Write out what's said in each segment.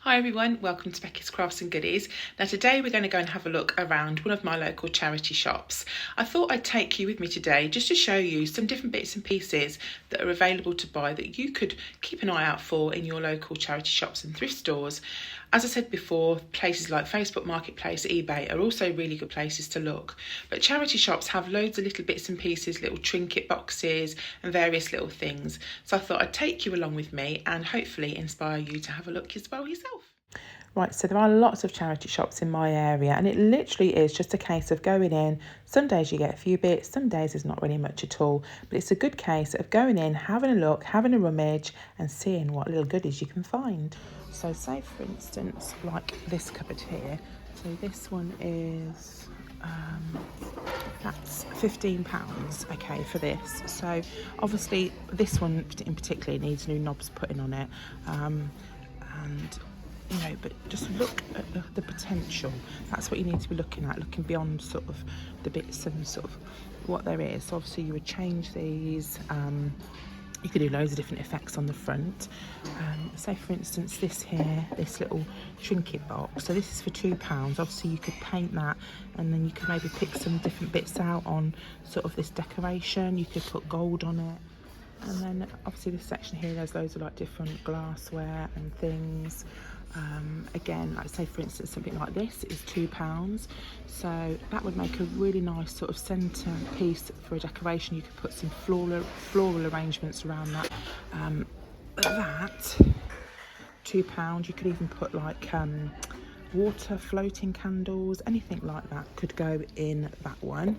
Hi everyone, welcome to Becky's Crafts and Goodies. Now today we're going to go and have a look around one of my local charity shops. I thought I'd take you with me today just to show you some different bits and pieces that are available to buy that you could keep an eye out for in your local charity shops and thrift stores. As I said before, places like Facebook Marketplace, eBay are also really good places to look. But charity shops have loads of little bits and pieces, little trinket boxes and various little things. So I thought I'd take you along with me and hopefully inspire you to have a look as well yourself. Right, so there are lots of charity shops in my area and it literally is just a case of going in. Some days you get a few bits, some days there's not really much at all. But it's a good case of going in, having a look, having a rummage and seeing what little goodies you can find. So say for instance, like this cupboard here. So this one is, that's £15, okay, for this. So obviously this one in particular needs new knobs putting on it. But just look at the potential. That's what you need to be looking at, looking beyond sort of the bits and sort of what there is. So obviously you would change these. You could do loads of different effects on the front. Say for instance this here, this little trinket box. So this is for £2. Obviously you could paint that and then you could maybe pick some different bits out on sort of this decoration. You could put gold on it. And then obviously this section here, there's loads of like different glassware and things. Again, like say for instance something like this is £2, so that would make a really nice sort of centre piece for a decoration. You could put some floral arrangements around that. That £2. You could even put like water floating candles, anything like that could go in that one.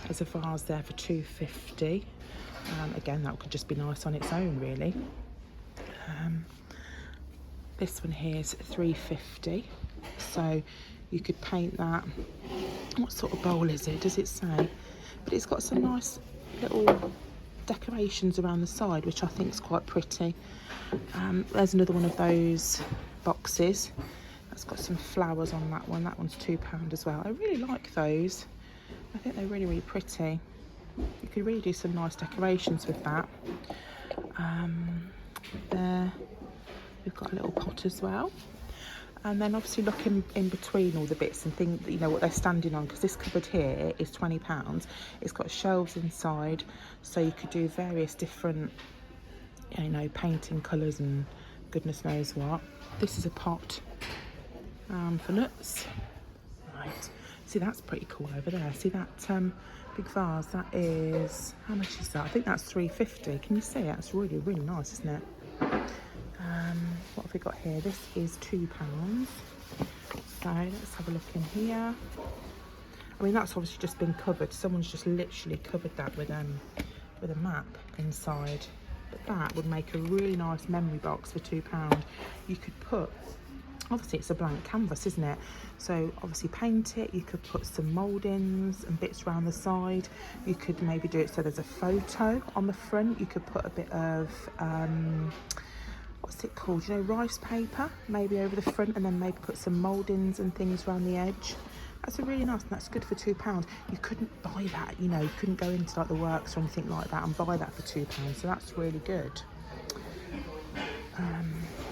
There's a vase there for £2.50. Again, that could just be nice on its own really. This one here is £3.50, so you could paint that. What sort of bowl is it? Does it say? But it's got some nice little decorations around the side, which I think is quite pretty. There's another one of those boxes. That's got some flowers on that one. That one's £2 as well. I really like those. I think they're really, really pretty. You could really do some nice decorations with that. There. We've got a little pot as well, and then obviously looking in between all the bits and things, you know, what they're standing on, because this cupboard here is £20. It's got shelves inside, so you could do various different, you know, painting colours and goodness knows what. This is a pot for nuts. Right, see that's pretty cool over there. See that big vase? That is, how much is that? I think that's £3.50. Can you see it? That's really, really nice, isn't it? What have we got here? This is £2. So let's have a look in here. I mean, that's obviously just been covered. Someone's just literally covered that with a map inside. But that would make a really nice memory box for £2. You could put, obviously it's a blank canvas, isn't it? So obviously paint it. You could put some mouldings and bits around the side. You could maybe do it so there's a photo on the front. You could put a bit of what's it called, you know, rice paper maybe over the front, and then maybe put some mouldings and things around the edge. That's a really nice, and that's good for £2. You couldn't buy that, you know, you couldn't go into like the works or anything like that and buy that for £2, so that's really good.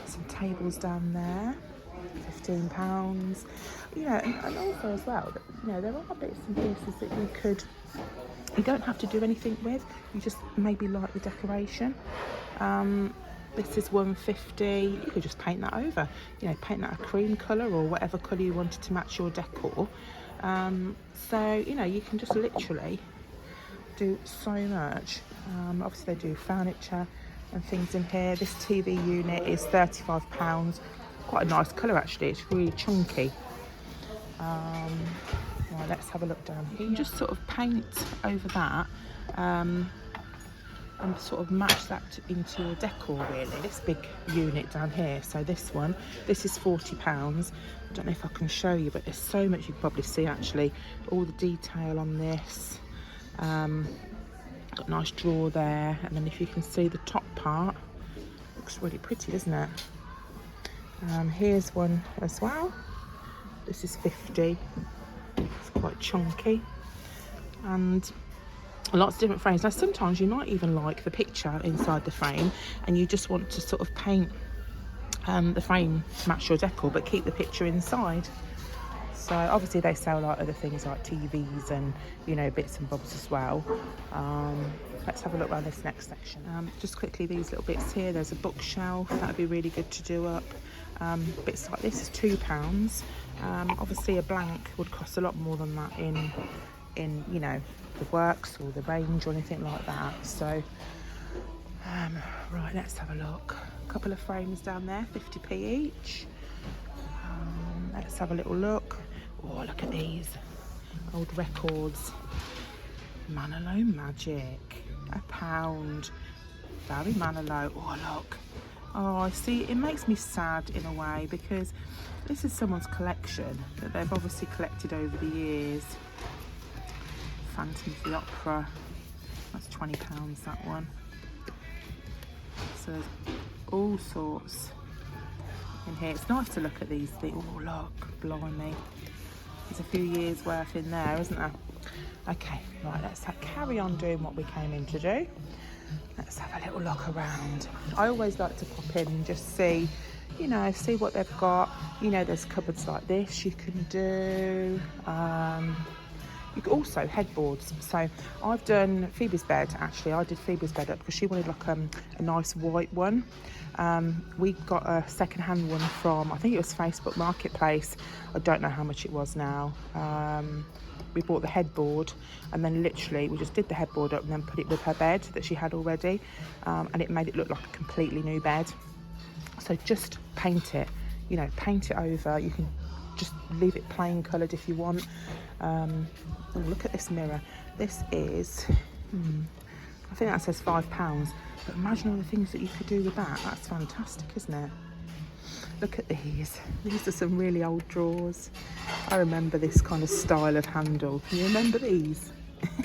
Some tables down there, £15. You know, and also as well, you know, there are bits and pieces that you don't have to do anything with. You just maybe like the decoration. This is £1.50. You could just paint that over, you know, paint that a cream colour or whatever colour you wanted to match your decor. So, you know, you can just literally do so much. Obviously they do furniture and things in here. This TV unit is £35. Quite a nice colour actually, it's really chunky. Right, let's have a look down here. You can just sort of paint over that. And sort of match that into your decor really. This big unit down here, so this is £40. I don't know if I can show you, but there's so much you can probably see actually, all the detail on this. Got a nice drawer there, and then if you can see the top part, looks really pretty, doesn't it? Here's one as well. This is £50. It's quite chunky, and lots of different frames. Now sometimes you might even like the picture inside the frame and you just want to sort of paint the frame to match your decor, but keep the picture inside. So obviously they sell like other things like TVs and, you know, bits and bobs as well. Let's have a look around this next section. Just quickly, these little bits here, there's a bookshelf, that would be really good to do up. Bits like this is £2. Obviously a blank would cost a lot more than that in you know, the works or the range or anything like that. So right, let's have a look. A couple of frames down there, 50p each. Let's have a little look. Oh, look at these old records. Manilow Magic, £1. Barry Manilow. Oh, look. Oh, I see. It makes me sad in a way because this is someone's collection that they've obviously collected over the years. Phantom of the Opera. That's £20, that one. So there's all sorts in here. It's nice to look at these things. Oh, look, blimey. There's a few years worth in there, isn't there? Okay, right, let's carry on doing what we came in to do. Let's have a little look around. I always like to pop in and just see, you know, see what they've got. You know, there's cupboards like this you can do. You could also headboards. So I've done Phoebe's bed, actually. I did Phoebe's bed up because she wanted like a nice white one. We got a second-hand one from, I think it was Facebook Marketplace. I don't know how much it was now. We bought the headboard and then literally we just did the headboard up and then put it with her bed that she had already, and it made it look like a completely new bed. So just paint it, you know, paint it over. You can just leave it plain coloured if you want. Oh, look at this mirror. This is, I think that says £5. But imagine all the things that you could do with that. That's fantastic, isn't it? Look at these. These are some really old drawers. I remember this kind of style of handle. Can you remember these?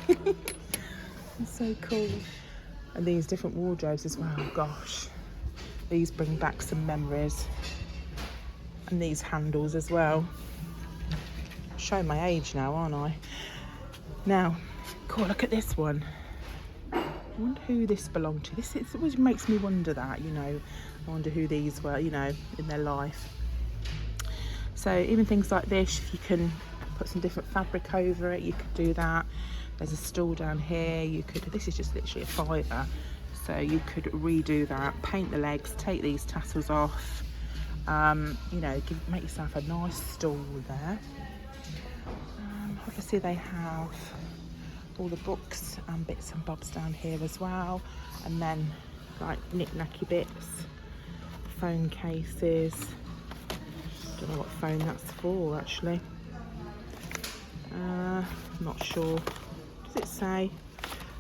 It's so cool. And these different wardrobes as well. Gosh, these bring back some memories. And these handles as well. Showing my age now, aren't I? Now, cool, look at this one. I wonder who this belonged to. This always makes me wonder that, you know. I wonder who these were, you know, in their life. So even things like this, if you can put some different fabric over it, you could do that. There's a stool down here. You could, this is just literally a fiver. So you could redo that, paint the legs, take these tassels off. You know, make yourself a nice stool there. Obviously they have all the books and bits and bobs down here as well, and then like knick-knacky bits, phone cases. Don't know what phone that's for actually. Not sure. Does it say?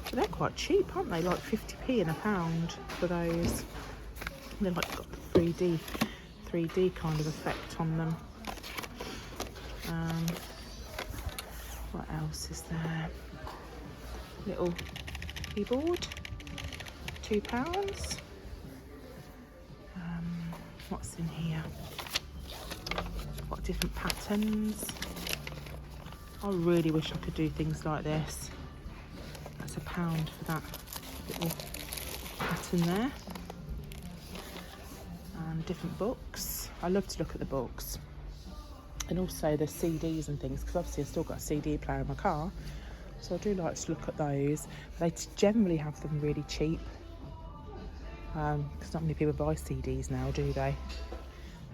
But they're quite cheap, aren't they? Like 50p and £1 for those. They've like got the 3D kind of effect on them. What else is there? Little keyboard, £2. What's in here? What different patterns? I really wish I could do things like this. That's £1 for that little pattern there. And different books. I love to look at the books. And also the CDs and things, because obviously I've still got a CD player in my car, so I do like to look at those. They generally have them really cheap, because not many people buy CDs now, do they?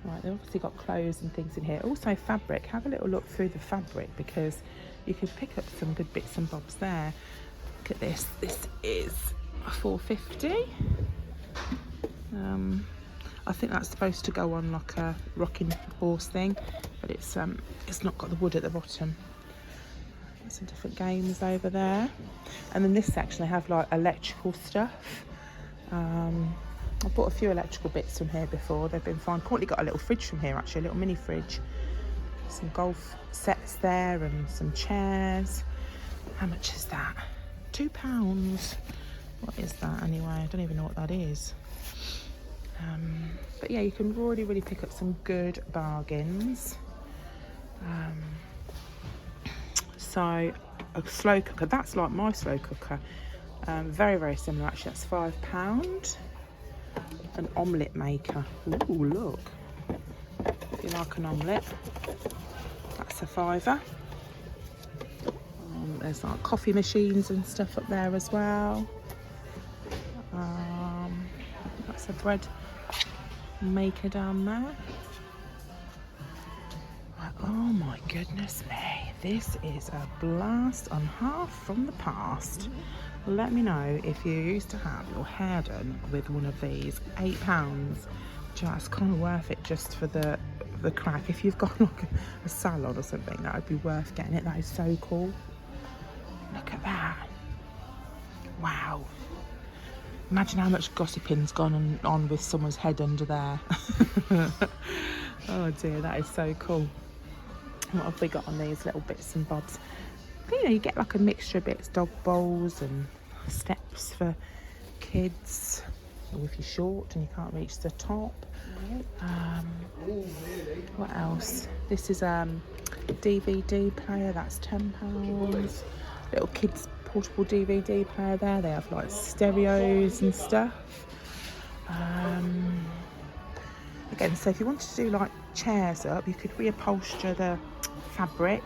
Right, they've obviously got clothes and things in here. Also fabric. Have a little look through the fabric because you can pick up some good bits and bobs there. Look at this. This is £4.50. I think that's supposed to go on like a rocking horse thing, but it's not got the wood at the bottom. Some different games over there, and then this section they have like electrical stuff. I've bought a few electrical bits from here before. They've been fine. Currently got a little fridge from here actually, a little mini fridge. Some golf sets there and some chairs. How much is that? £2. What is that anyway? I don't even know what that is. But yeah, you can really pick up some good bargains. So a slow cooker, that's like my slow cooker. Very similar actually, that's £5. an omelette maker. Ooh, look. If you like an omelette, that's a £5. There's like coffee machines and stuff up there as well. That's a bread maker down there. Oh my goodness me, this is a blast on half from the past. Let me know if you used to have your hair done with one of these. £8, just kind of worth it just for the crack. If you've got like a salon or something, that would be worth getting it. That is so cool. Look at that. Wow. Imagine how much gossiping's gone on with someone's head under there. Oh dear, that is so cool. What have we got on these little bits and bobs? But, you know, you get like a mixture of bits, dog bowls and steps for kids, or if you're short and you can't reach the top. What else? This is DVD player, that's £10. Little kids portable DVD player there. They have like stereos and stuff. Again, so if you wanted to do like chairs up, you could reupholster the fabric,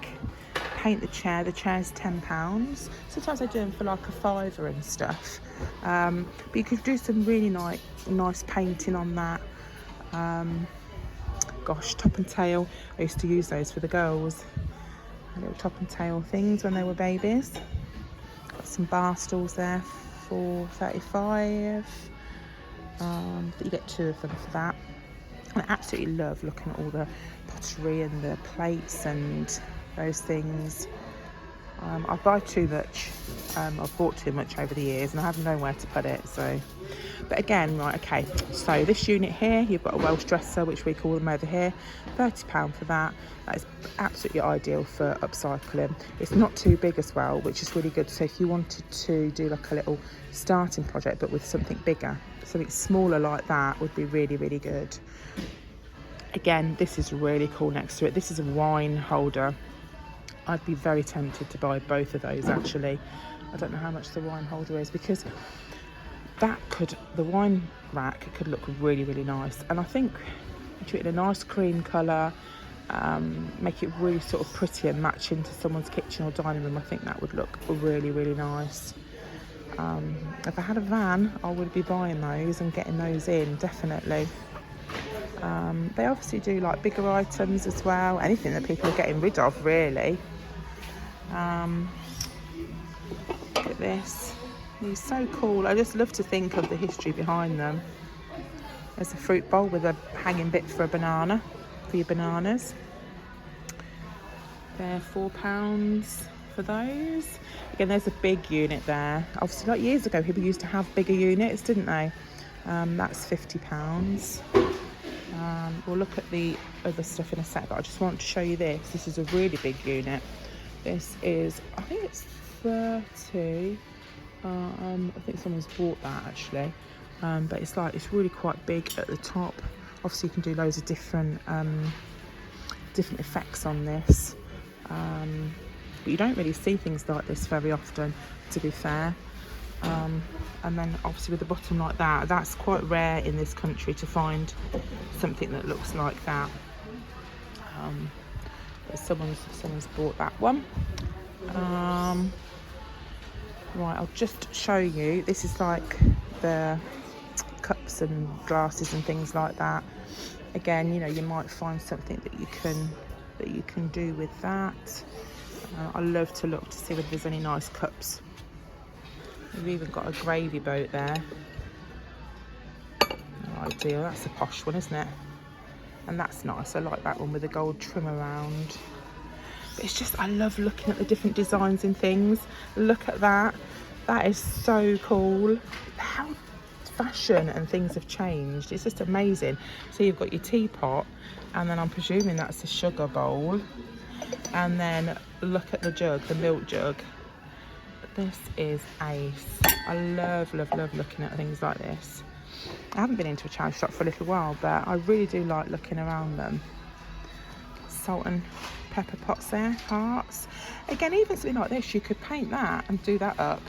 paint the chair's £10. Sometimes they do them for like a £5 and stuff, but you could do some really nice painting on that. Gosh, top and tail, I used to use those for the girls, little top and tail things when they were babies. Got some bar stools there for £35. You get 2 of them for that. I absolutely love looking at all the pottery and the plates and those things. I buy too much. I've bought too much over the years and I have nowhere to put it. So, but again, right, okay. So this unit here, you've got a Welsh dresser, which we call them over here. £30 for that. That is absolutely ideal for upcycling. It's not too big as well, which is really good. So if you wanted to do like a little starting project, but with something bigger, something smaller like that would be really, really good. Again, this is really cool next to it. This is a wine holder. I'd be very tempted to buy both of those actually. I don't know how much the wine holder is, because the wine rack could look really, really nice. And I think do it in a nice cream colour, make it really sort of pretty and match into someone's kitchen or dining room. I think that would look really, really nice. If I had a van, I would be buying those and getting those in, definitely. They obviously do like bigger items as well, anything that people are getting rid of really. Look at this, these are so cool. I just love to think of the history behind them. There's a fruit bowl with a hanging bit for a banana, for your bananas. They're £4 for those. Again, there's a big unit there. Obviously, like years ago, people used to have bigger units, didn't they? That's £50. We'll look at the other stuff in a sec, but I just want to show you this. This is a really big unit. This is, I think it's 30. I think someone's bought that actually. But it's really quite big at the top. Obviously, you can do loads of different effects on this. But you don't really see things like this very often, to be fair. And then obviously with the bottom like that, that's quite rare in this country to find something that looks like that. But someone's bought that one. Right, I'll just show you. This is like the cups and glasses and things like that. Again, you know, you might find something that you can do with that. I love to look to see whether there's any nice cups. We've even got a gravy boat there. Oh, ideal. That's a posh one, isn't it? And that's nice. I like that one with the gold trim around. But it's just, I love looking at the different designs and things. Look at that. That is so cool. How fashion and things have changed. It's just amazing. So you've got your teapot, and then I'm presuming that's a sugar bowl. And then look at the jug, the milk jug. This is ace. I love looking at things like this. I haven't been into a charity shop for a little while, but I really do like looking around them. Salt and pepper pots there, hearts. Again, even something like this, you could paint that and do that up.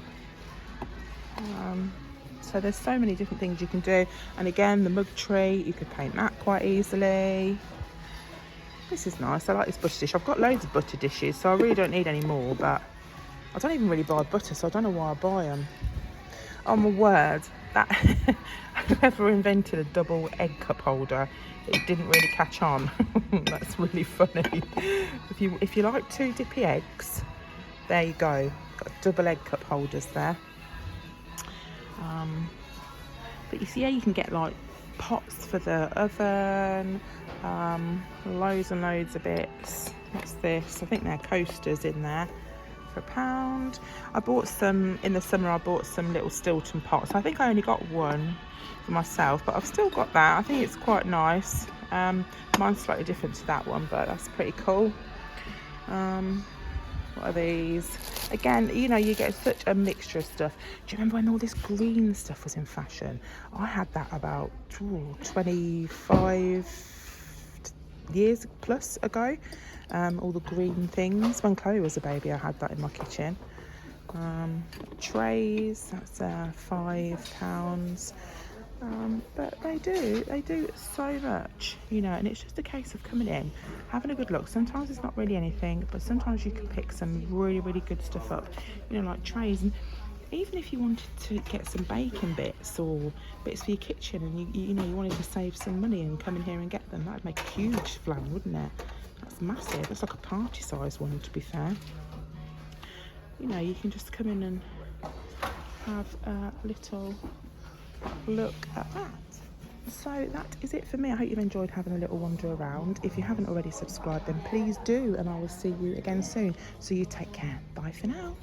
So there's so many different things you can do. And again, the mug tree, you could paint that quite easily. This is nice. I like this butter dish. I've got loads of butter dishes, so I really don't need any more, but I don't even really buy butter, so I don't know why I buy them. Oh my word, that whoever invented a double egg cup holder, it didn't really catch on. That's really funny. If you like 2 dippy eggs, there you go. Got double egg cup holders there. But you see how you can get like pots for the oven, loads and loads of bits. What's this? I think they're coasters in there for £1. I bought some in the summer. I bought some little Stilton pots. I think I only got one for myself, but I've still got that. I think it's quite nice. Mine's slightly different to that one, but that's pretty cool. What are these? Again, you know, you get such a mixture of stuff. Do you remember when all this green stuff was in fashion? I had that about 25 years plus ago. All the green things. When Chloe was a baby, I had that in my kitchen. Trays, that's £5. But they do so much, you know, and it's just a case of coming in, having a good look. Sometimes it's not really anything, but sometimes you can pick some really, really good stuff up, you know, like trays. And even if you wanted to get some baking bits or bits for your kitchen, and you know, you wanted to save some money and come in here and get them, that'd make a huge flan, wouldn't it? That's massive. That's like a party size one, to be fair. You know, you can just come in and have a little look at that. So that is it for me. I hope you've enjoyed having a little wander around. If you haven't already subscribed, then please do, and I will see you again soon. So you take care. Bye for now.